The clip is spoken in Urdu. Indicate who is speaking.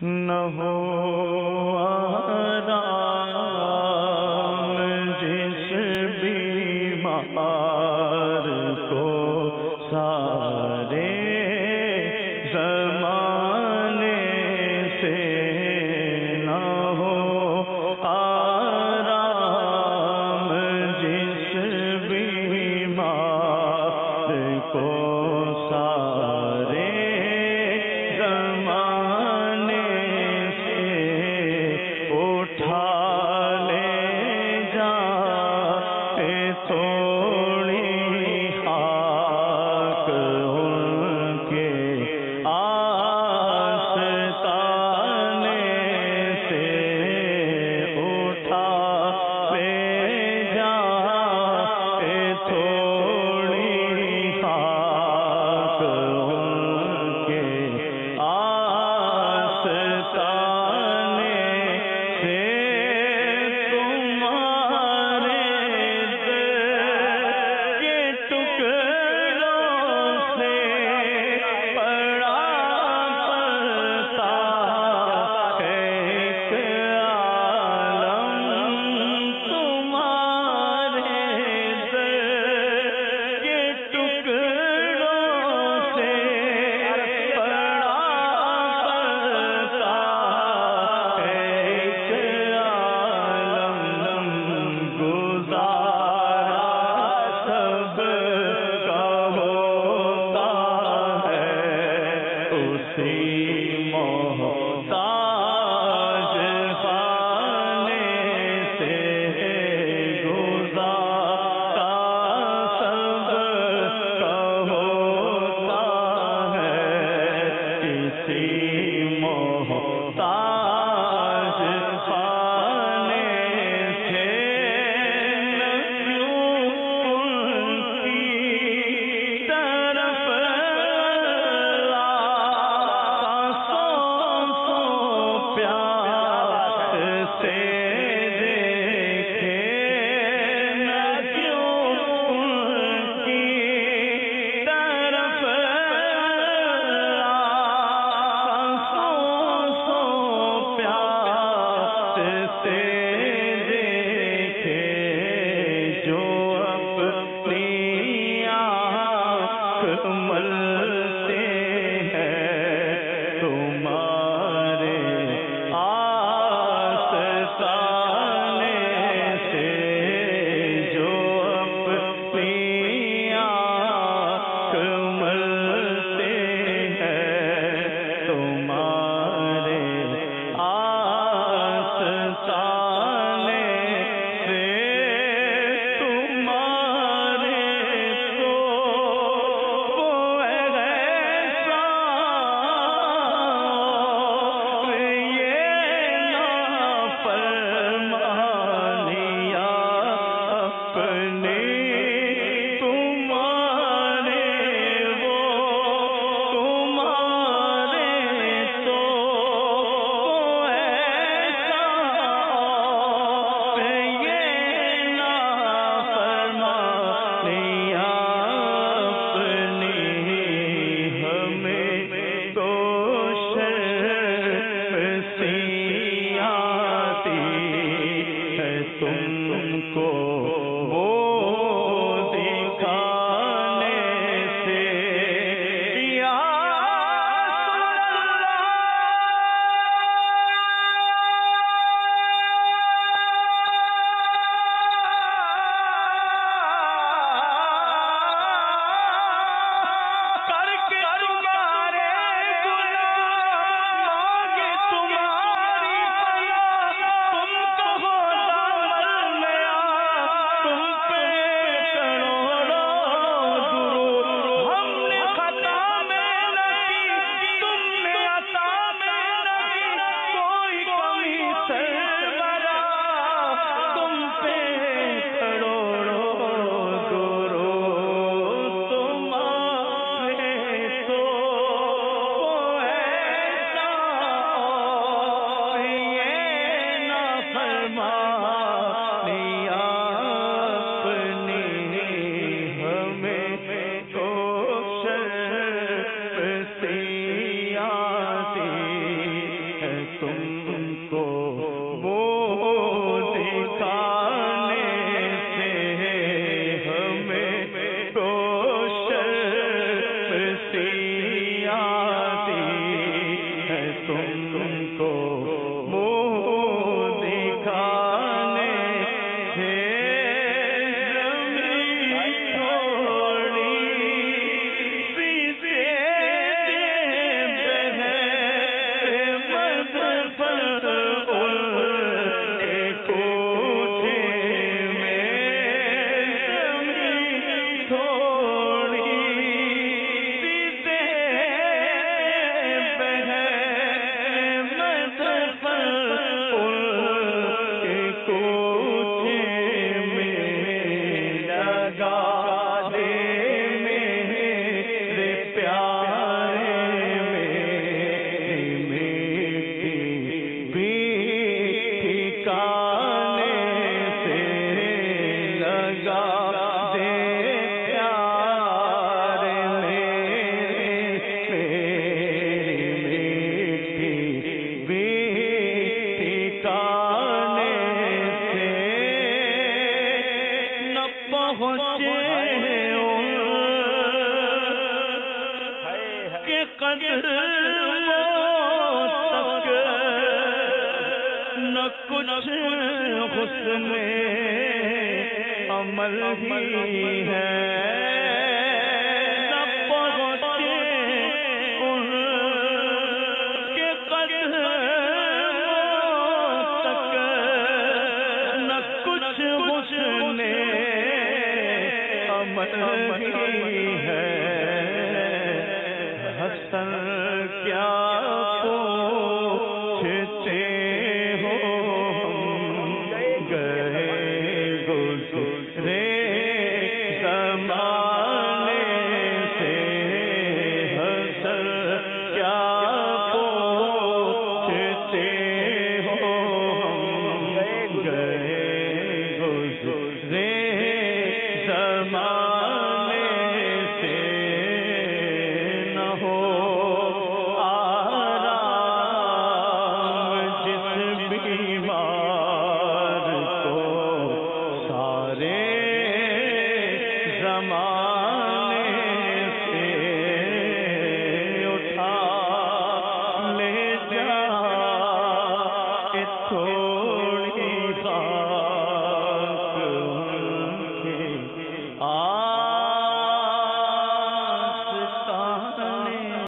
Speaker 1: نہ ہو آرام جس بیمار کو سارے زمانے سے، نہ ہو آرام جس بیمار کو سارے زمانے سے اٹھا لے جا تھوڑی خاک ان کے آستانے سے، اٹھا لے جا تھوڑی خاک ان کے آستانے سے، تمہارے دل کے ٹکڑوں سے پڑا پڑتا ہے ایک عالم، تمہارے دل کے ٹکڑوں سے پڑا پڑتا ہے ایک عالم، گزارا سب کا ہوتا ہے اسی محتاج خانے سے، گزارا سب کا ہوتا ہے اسی محتاج خانے سے، نہ کیوں ان کی طرف پیار سے دیکھے، نہ کیوں ان کی طرف تم کو وہ دکھانے سے ہمیں روشن سی آتی ہے، تم کو وہ دکھانے سے کچھ حسن عمل ہی ہے،